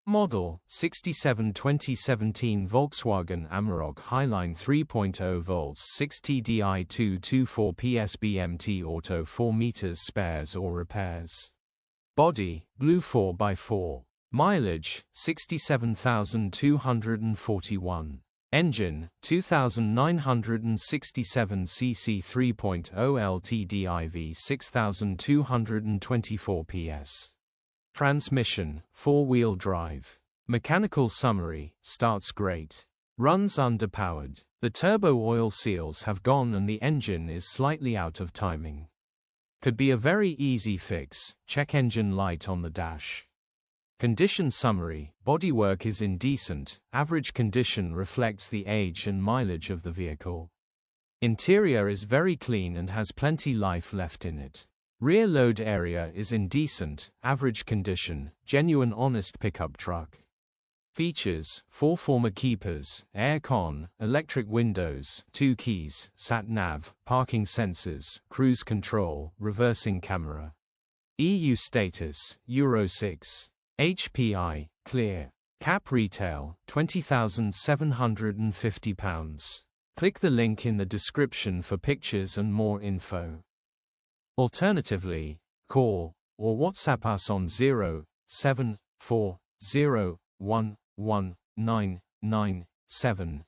Model 67-2017 Volkswagen Amarok Highline 3.0 volts 6 TDI 224PS BMT Auto 4 meters spares or repairs. Body, blue 4x4. Mileage, 67,241. Engine, 2,967 cc 3.0 L TDI V6 1224 PS. Transmission, 4-wheel drive. Mechanical summary, starts great. Runs underpowered. The turbo oil seals have gone and the engine is slightly out of timing. Could be a very easy fix, check engine light on the dash. Condition summary, bodywork is in decent, average condition reflects the age and mileage of the vehicle. Interior is very clean and has plenty life left in it. Rear load area is in decent, average condition, genuine honest pickup truck. Features, 4 former keepers, air-con, electric windows, 2 keys, sat-nav, parking sensors, cruise control, reversing camera. EU status, Euro 6. HPI, clear. Cap retail, £20,750. Click the link in the description for pictures and more info. Alternatively, call or WhatsApp us on 07401199723.